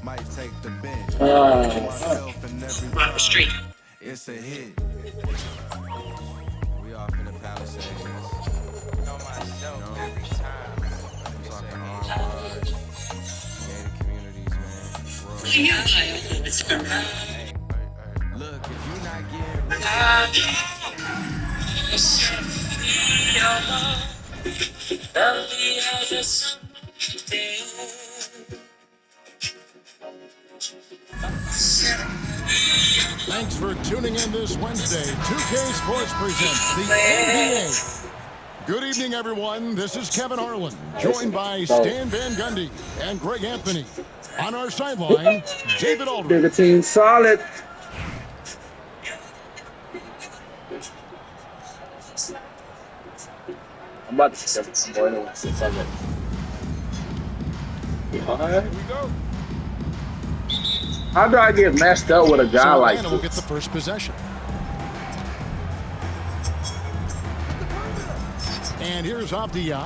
Might take the bench. Myself and every On the street. it's a hit. We off in the Palisades. Know myself every time. I'm talking hard, gated communities, man. Hey, look, if you not getting rich, Thanks for tuning in this Wednesday. 2K Sports presents the NBA. Good evening, everyone. This is Kevin Harlan, joined by Stan Van Gundy and Greg Anthony. On our sideline, David Aldridge. Bigger team solid. I'm about to skip some more anyway. Here we go. How do I get messed up with a guy like Atlanta will this? get the first possession. And here's Avdia.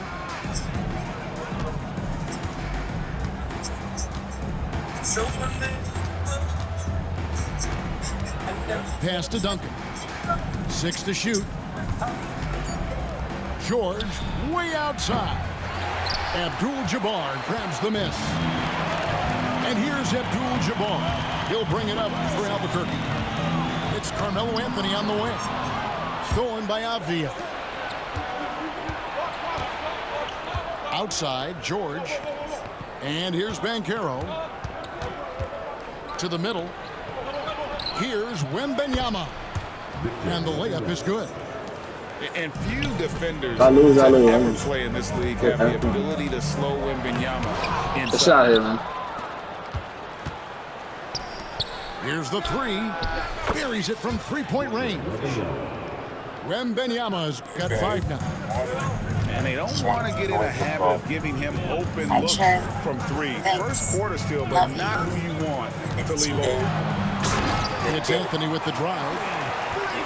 Pass to Duncan. 6 to shoot. George way outside. Abdul-Jabbar grabs the miss. And here's Abdul-Jabbar. He'll bring it up for Albuquerque. It's Carmelo Anthony on the wing. Stolen by Avdia. Outside, George. And here's Banchero. To the middle. Here's Wembanyama. And the layup is good. And few defenders I lose. ever play in this league have the ability to slow Wembanyama inside. Good shot here, man. Here's the three. Buries it from three-point range. Wembanyama's got 5 now. And they don't want to get in a habit of giving him open looks from three. First quarter still, but not who you want to leave open. It's Anthony with the drive.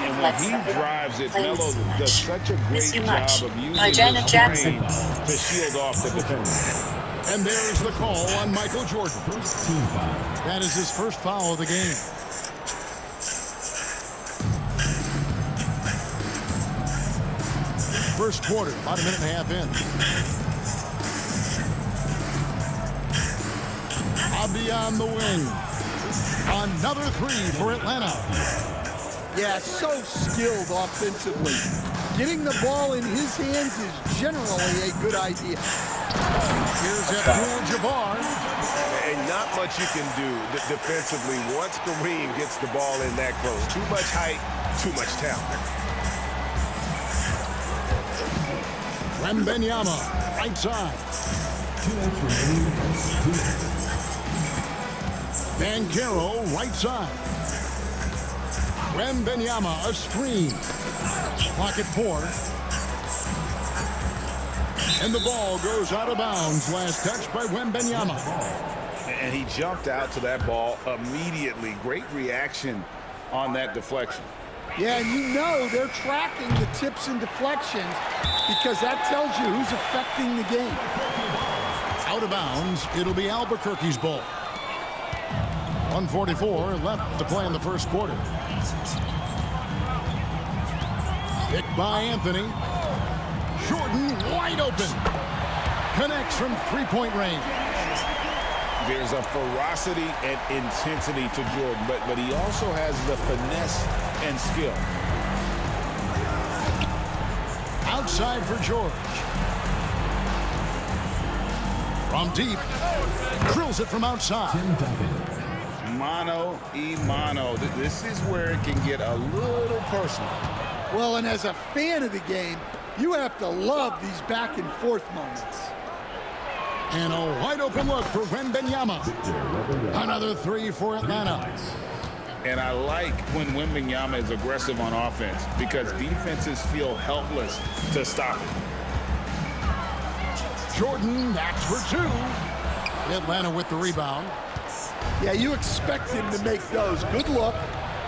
And when he drives it, Melo does such a great job of using his frame to shield off the defender. And there's the call on Michael Jordan. That is his first foul of the game. First quarter, about a minute and a half in. Avdia on the wing. Another three for Atlanta. Yeah, so skilled offensively. Getting the ball in his hands is generally a good idea. Here's Abdul-Jabbar. And not much you can do defensively once Kareem gets the ball in that close. Too much height, too much talent. Wembanyama, right side. Banchero, right side. Wembanyama, a screen. Clock at 4. And the ball goes out of bounds. Last touch by Wembanyama. And he jumped out to that ball immediately. Great reaction on that deflection. Yeah, and you know they're tracking the tips and deflections because that tells you who's affecting the game. Out of bounds, it'll be Albuquerque's ball. 1:44 left to play in the first quarter. Picked by Anthony. Jordan wide open. Connects from three-point range. There's a ferocity and intensity to Jordan, but he also has the finesse and skill. Outside for George. From deep. Drills it from outside. Mano y mano. This is where it can get a little personal. Well, and as a fan of the game, you have to love these back and forth moments. And a wide open look for Wembanyama. Another three for Atlanta. And I like when Wembanyama is aggressive on offense because defenses feel helpless to stop it. Jordan, that's for 2. Atlanta with the rebound. Yeah, you expect him to make those. Good look.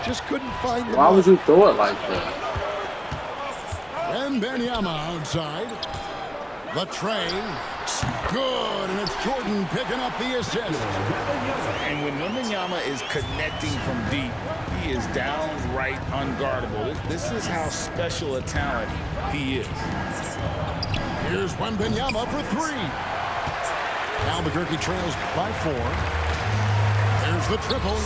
Just couldn't find the Why would you throw it like that? Wembanyama outside. The tray. Good, and it's Jordan picking up the assist. And when Wembanyama is connecting from deep, he is downright unguardable. This is how special a talent he is. Here's Wembanyama for three. Albuquerque trails by 4. There's the triple.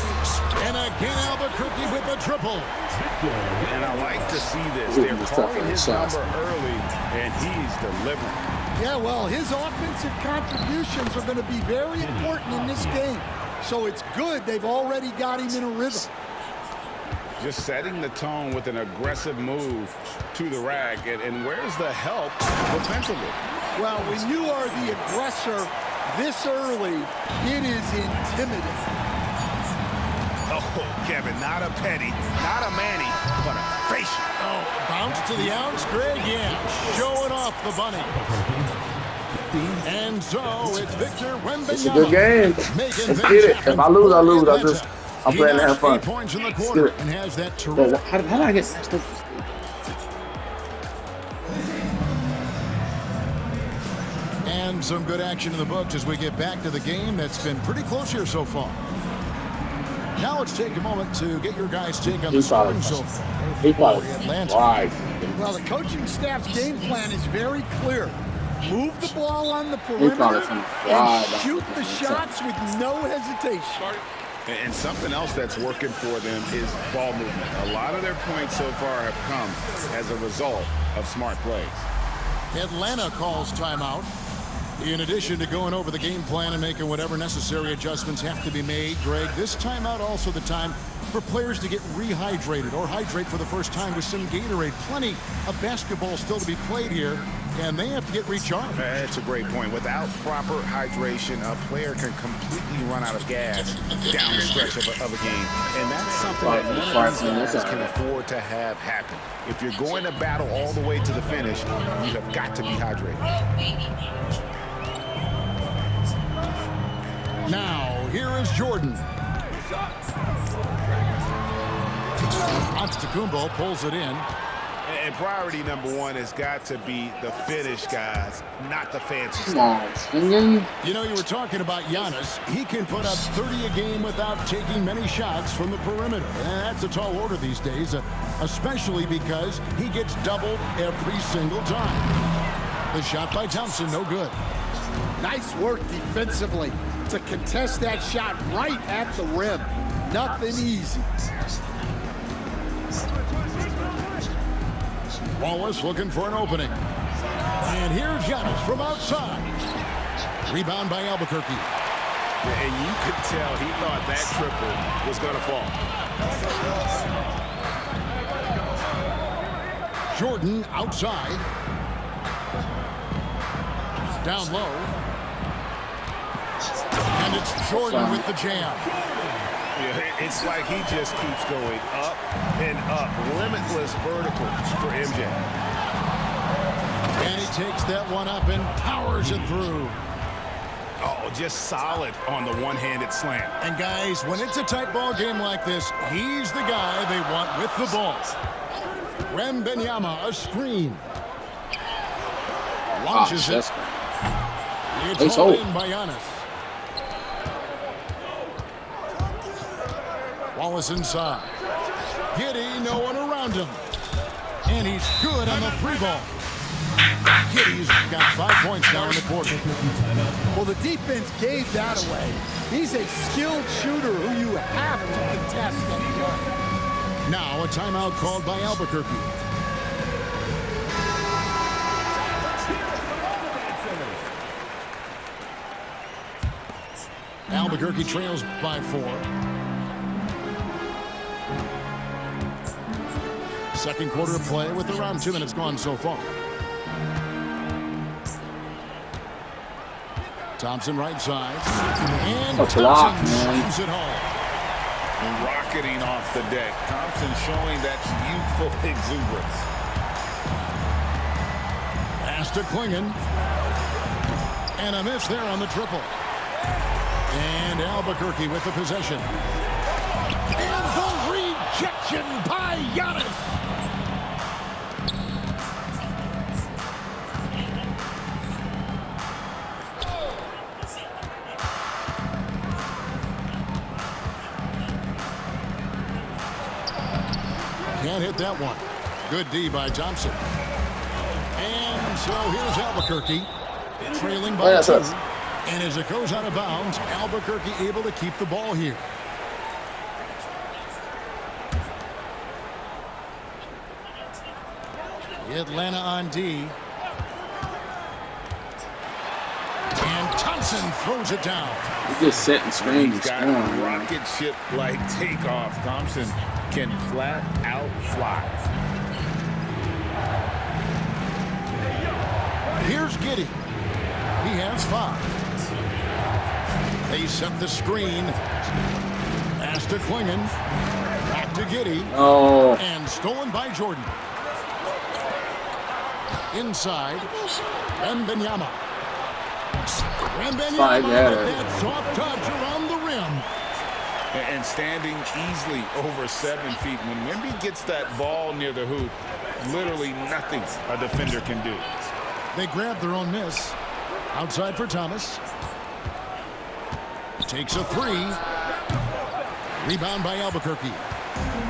And again, Albuquerque with the triple. And I like to see this. They're calling his number early, and he's delivering. Yeah, well, his offensive contributions are going to be very important in this game. So it's good they've already got him in a rhythm. Just setting the tone with an aggressive move to the rack. And where's the help defensively? Well, when you are the aggressor this early, it is intimidating. Oh, Kevin, not a petty, not a Manny, but a facial. Oh, bounce to the ounce, Greg, yeah. Showing off the bunny. And so it's Victor Wembanyama. It's a good game. Let's get it. If I lose, I lose. I'm playing to have fun. 8 points in the quarter and has that terrific. How did I get messed up? And some good action in the books as we get back to the game that's been pretty close here so far. Now let's take a moment to get your guys' take on the scoring so far. He probably Atlanta. right. Well, the coaching staff's game plan is very clear. Move the ball on the perimeter and shoot the shots with no hesitation. And something else that's working for them is ball movement. A lot of their points so far have come as a result of smart plays. Atlanta calls timeout. In addition to going over the game plan and making whatever necessary adjustments have to be made, Greg, this timeout also the time for players to get rehydrated or hydrate for the first time with some Gatorade. Plenty of basketball still to be played here, and they have to get recharged. That's a great point. Without proper hydration, a player can completely run out of gas down the stretch of a game. And that's something that none of these guys can afford to have happen. If you're going to battle all the way to the finish, you have got to be hydrated. Now, here is Jordan. Antetokounmpo pulls it in. And priority number one has got to be the finish, guys, not the fancy Come stuff. on. You know, you were talking about Giannis. He can put up 30 a game without taking many shots from the perimeter. And that's a tall order these days, especially because he gets doubled every single time. The shot by Thompson, no good. Nice work defensively to contest that shot right at the rim. Nothing easy. Wallace looking for an opening. And here's Giannis from outside. Rebound by Albuquerque. And you could tell he thought that triple was going to fall. Jordan outside. Down low. And it's Jordan with the jam. Yeah, it's like he just keeps going up and up. Limitless vertical for MJ. And he takes that one up and powers it through. Oh, just solid on the one-handed slam. And guys, when it's a tight ball game like this, he's the guy they want with the ball. Wembanyama, a screen. Launches it. It's hauled in by Giannis. Wallace inside. Giddey, no one around him. And he's good on the free ball. Giddey's got 5 points now in the quarter. Well, the defense gave that away. He's a skilled shooter who you have to contest and run. Now a timeout called by Albuquerque. Albuquerque trails by 4. Second quarter of play with around 2 minutes gone so far. Thompson right side. And Thompson slams it home. Rocketing off the deck. Thompson showing that youthful exuberance. Pass to Klingon. And a miss there on the triple. And Albuquerque with the possession. And the rejection by Giannis. Can't hit that one. Good D by Thompson. And so here's Albuquerque, trailing by 2. And as it goes out of bounds, Albuquerque able to keep the ball here. Atlanta on D. And Thompson throws it down. He's just setting screens. He's got a rocket ship-like takeoff. Thompson can flat out fly. Here's Giddey. He has 5. They set the screen. Pass to Klingon. Back to Giddey. Oh. And stolen by Jordan. Inside. Wembanyama. Wembanyama with that soft touch around the rim. And standing easily over 7 feet. When Wemby gets that ball near the hoop, literally nothing a defender can do. They grab their own miss. Outside for Thomas. Takes a 3. Rebound by Albuquerque.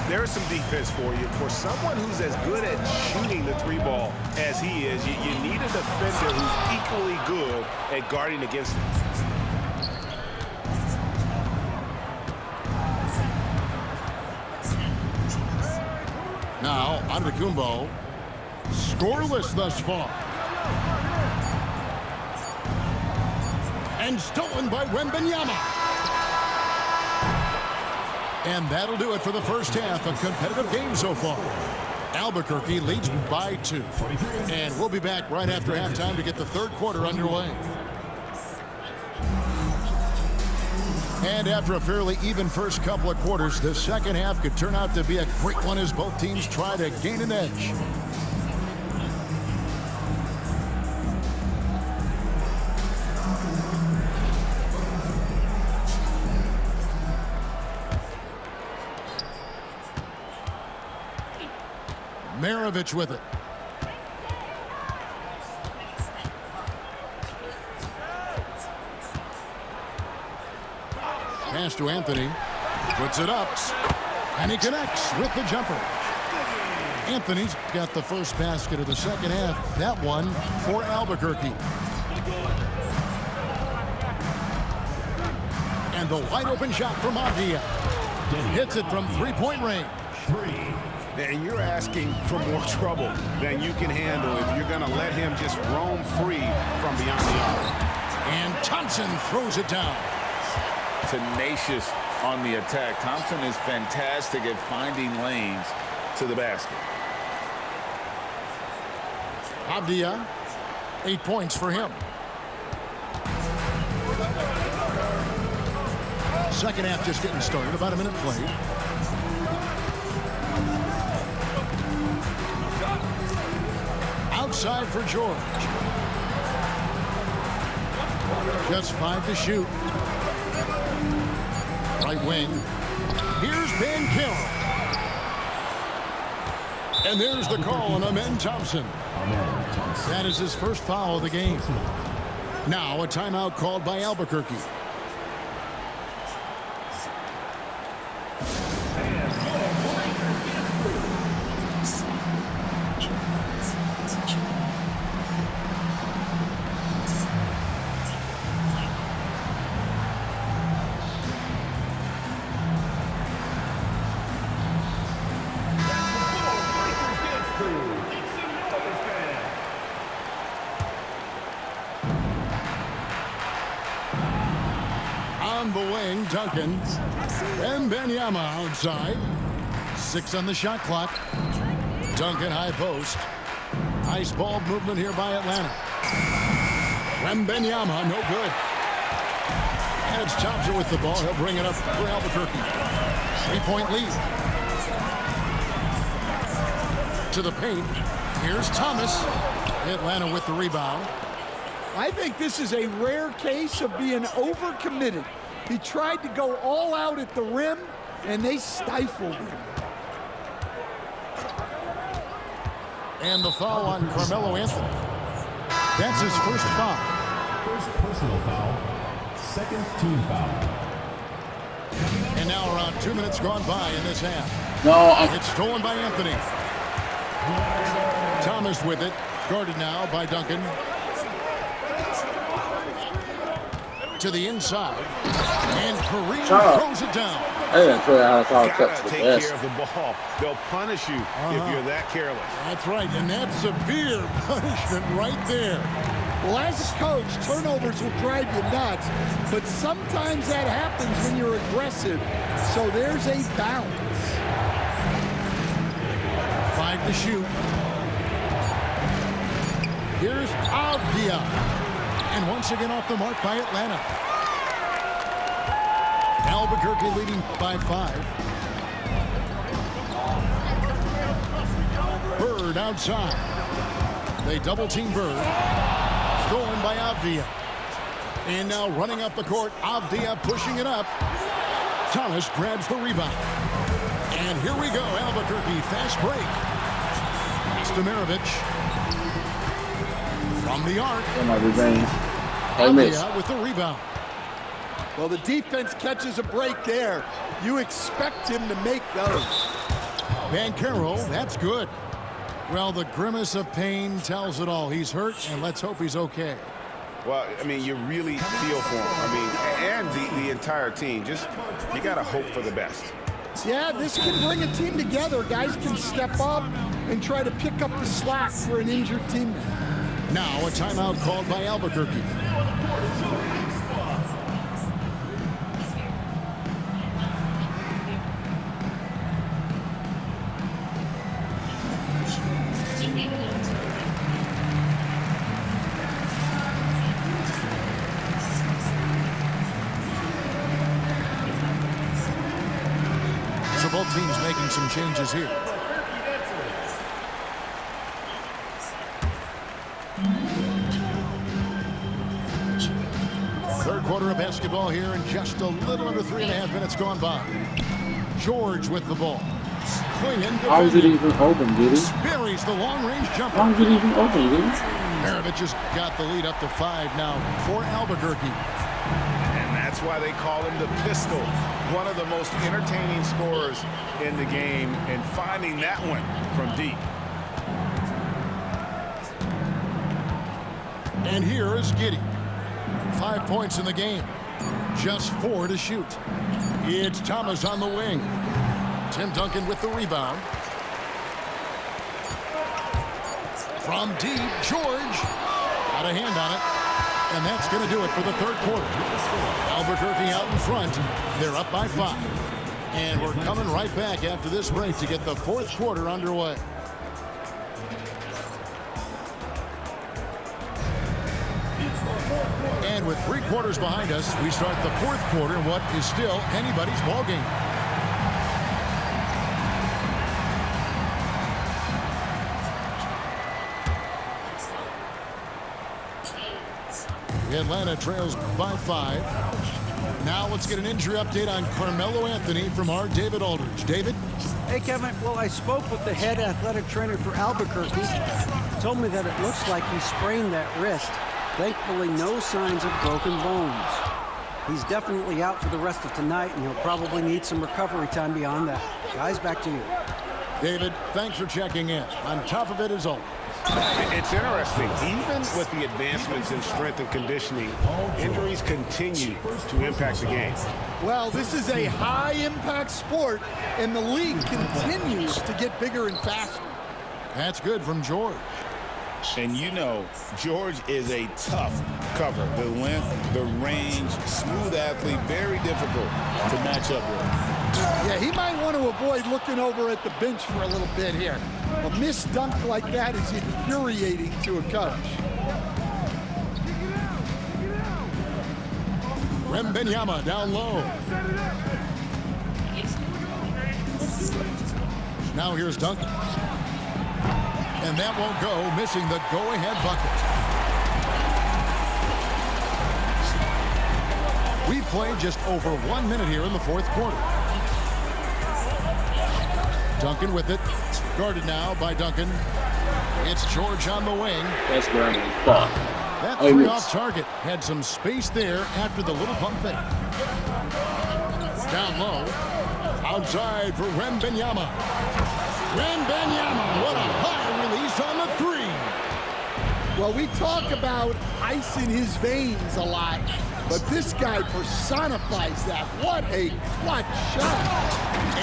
There's some defense for you. For someone who's as good at shooting the 3 ball as he is, you need a defender who's equally good at guarding against him. Now, Antetokounmpo, scoreless thus far. And stolen by Wembanyama. And that'll do it for the first half. A competitive game so far. Albuquerque leads by 2. And we'll be back right after halftime to get the third quarter underway. And after a fairly even first couple of quarters, the second half could turn out to be a great one as both teams try to gain an edge. Maravich with it. Pass to Anthony. Puts it up. And he connects with the jumper. Anthony's got the first basket of the second half. That one for Albuquerque. And the wide open shot from Avdia. Hits it from 3-point range. And you're asking for more trouble than you can handle if you're going to let him just roam free from beyond the arc. And Thompson throws it down. Tenacious on the attack. Thompson is fantastic at finding lanes to the basket. Avdia, 8 points for him. Second half just getting started, about a minute played. Outside for George. Just 5 to shoot. Right wing. Here's Banchero. And there's the call on Amen Thompson. That is his first foul of the game. Now a timeout called by Albuquerque. On the wing, Duncan. Wembanyama outside. 6 on the shot clock. Duncan high post. Nice ball movement here by Atlanta. Wembanyama, no good. And it's Thompson with the ball. He'll bring it up for Albuquerque. 3-point lead. To the paint. Here's Thomas. Atlanta with the rebound. I think this is a rare case of being overcommitted. He tried to go all out at the rim, and they stifled him. And the foul on Carmelo Anthony. That's his first foul. First personal foul, second team foul. And now around 2 minutes gone by in this half. No, It's stolen by Anthony. Thomas with it. Guarded now by Duncan. To the inside. And Kareem throws it down. I didn't tell you how to call Gotta cuts the take best. care of the ball. They'll punish you if you're that careless. That's right, and that's severe punishment right there. Well, as a coach, turnovers will drive you nuts, but sometimes that happens when you're aggressive. So there's a balance. 5 to shoot. Here's Avdia. And once again off the mark by Atlanta. Albuquerque leading by 5. Bird outside. They double team Bird. Stolen by Avdia. And now running up the court, Avdia pushing it up. Thomas grabs the rebound. And here we go, Albuquerque, fast break. Stamarovich. From the arc. Avdia with the rebound. Well, the defense catches a break there. You expect him to make those. Banchero, that's good. Well, the grimace of pain tells it all. He's hurt, and let's hope he's okay. Well, I mean, you really feel for him. I mean, and the entire team. Just, you got to hope for the best. Yeah, this can bring a team together. Guys can step up and try to pick up the slack for an injured teammate. Now a timeout called by Albuquerque. So both teams making some changes here. Third quarter of basketball here, and just a little under 3.5 minutes gone by. George with the ball. Clingan. How is it even open, did he? Buries the long-range jumper. How is it even open, did he? Maravich just got the lead up to 5 now for Albuquerque. And that's why they call him the Pistol. One of the most entertaining scorers in the game, and finding that one from deep. And here is Giddey. 5 points in the game. Just 4 to shoot. It's Thomas on the wing. Tim Duncan with the rebound. From deep, George. Got a hand on it. And that's going to do it for the third quarter. Albuquerque out in front. They're up by 5. And we're coming right back after this break to get the fourth quarter underway. And with 3 quarters behind us, we start the fourth quarter in what is still anybody's ball game. Atlanta trails by 5. Now let's get an injury update on Carmelo Anthony from our David Aldridge. David? Hey, Kevin. Well, I spoke with the head athletic trainer for Albuquerque. He told me that it looks like he sprained that wrist. Thankfully, no signs of broken bones. He's definitely out for the rest of tonight, and he'll probably need some recovery time beyond that. Guys, back to you. David, thanks for checking in. On top of it as always. It's interesting. Even with the advancements in strength and conditioning, injuries continue to impact the game. Well, this is a high-impact sport, and the league continues to get bigger and faster. That's good from George. And you know, George is a tough cover. The length, the range, smooth athlete, very difficult to match up with. Yeah, he might want to avoid looking over at the bench for a little bit here. A missed dunk like that is infuriating to a coach. Wembanyama down low. Now here's Duncan. And that won't go, missing the go-ahead bucket. We played just over 1 minute here in the fourth quarter. Duncan with it. Guarded now by Duncan. It's George on the wing. That's where I'm going to fall. That 3 off target had some space there after the little pump fake. Down low. outside for Wembanyama. Wembanyama, what a high release on the three. Well, we talk about ice in his veins a lot, but this guy personifies that. What a clutch shot.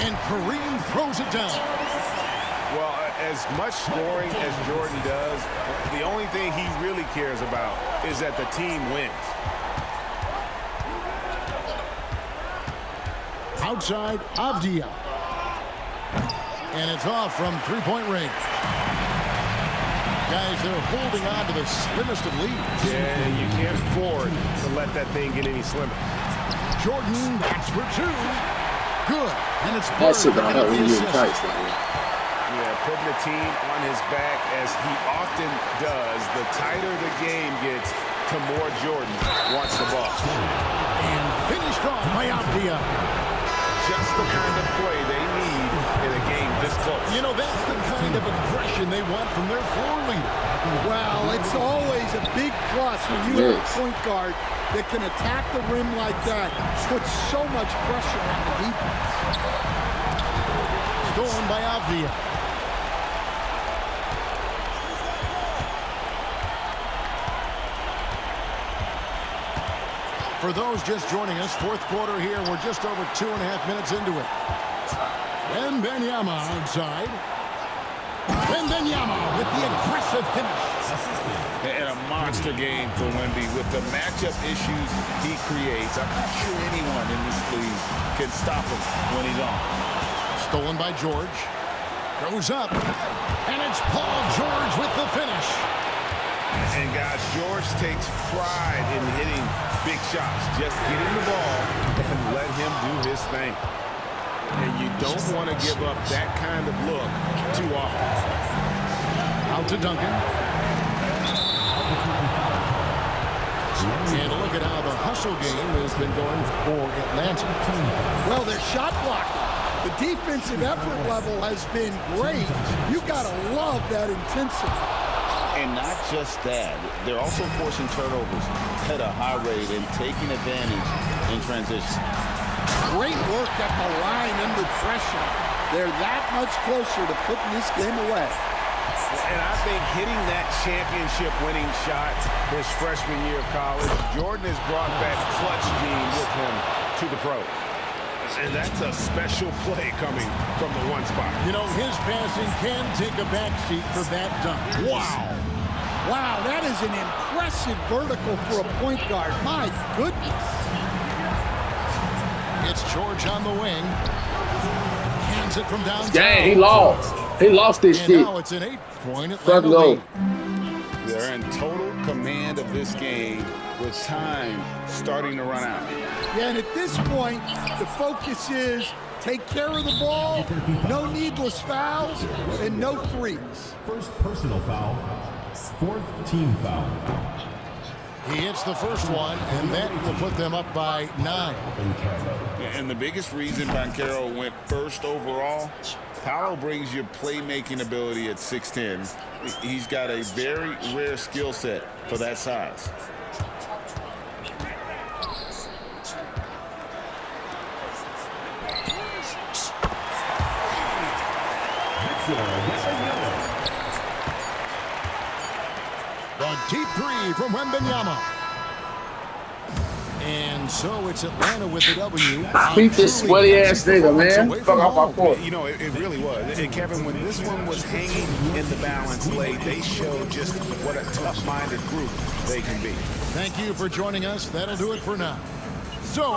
And Kareem throws it down. Well, as much scoring as Jordan does, the only thing he really cares about is that the team wins. Outside, Avdia. And it's off from three-point range. Guys, they're holding on to the slimmest of leads. Yeah, you can't afford to let that thing get any slimmer. Jordan, that's for two. Good. And it's That's Bird about picking up how the we get assist. tight. Yeah, putting the team on his back as he often does. The tighter the game gets, the more Jordan wants the ball. And finished off by Avdia. Just the kind of play they need in a game this close. You know, that's the kind of aggression they want from their floor leader. Well, it's always a big plus when you have a point guard that can attack the rim like that. Puts so much pressure on the defense. Stolen by Avdia. For those just joining us, fourth quarter here. We're just over 2.5 minutes into it. Wembanyama outside. Wembanyama with the aggressive finish. And a monster game for Wemby with the matchup issues he creates. I'm not sure anyone in this league can stop him when he's on. Stolen by George. Goes up. And it's Paul George with the finish. And guys, George takes pride in hitting big shots. Just get him the ball and let him do his thing. And you don't want to give up that kind of look too often. Out to Duncan. And look at how the hustle game has been going for Atlanta. Well, their shot blocking. The defensive effort level has been great. You got to love that intensity. And not just that, they're also forcing turnovers at a high rate and taking advantage in transition. Great work at the line under pressure. They're that much closer to putting this game away. And I think hitting that championship-winning shot his freshman year of college, Jordan has brought that clutch gene with him to the pros. And that's a special play coming from the one spot. You know, his passing can take a backseat for that dunk. Wow. Wow, that is an impressive vertical for a point guard. My goodness. It's George on the wing. Hands it from downtown. Dang, he lost. He lost this and shit. Now it's an 8-point Atlanta lead. They're in total command of this game with time starting to run out. Yeah, and at this point, the focus is take care of the ball, no needless fouls, and no threes. First personal foul. Fourth team foul. He hits the first one, and that will put them up by 9. And the biggest reason Banchero went first overall, Paolo brings you playmaking ability at 6'10". He's got a very rare skill set for that size. The deep three from Wembanyama. And so it's Atlanta with the W. Beat this sweaty ass nigga, man. Fuck off my court. You know, it really was. And Kevin, when this one was hanging in the balance late, they showed just what a tough-minded group they can be. Thank you for joining us. That'll do it for now. So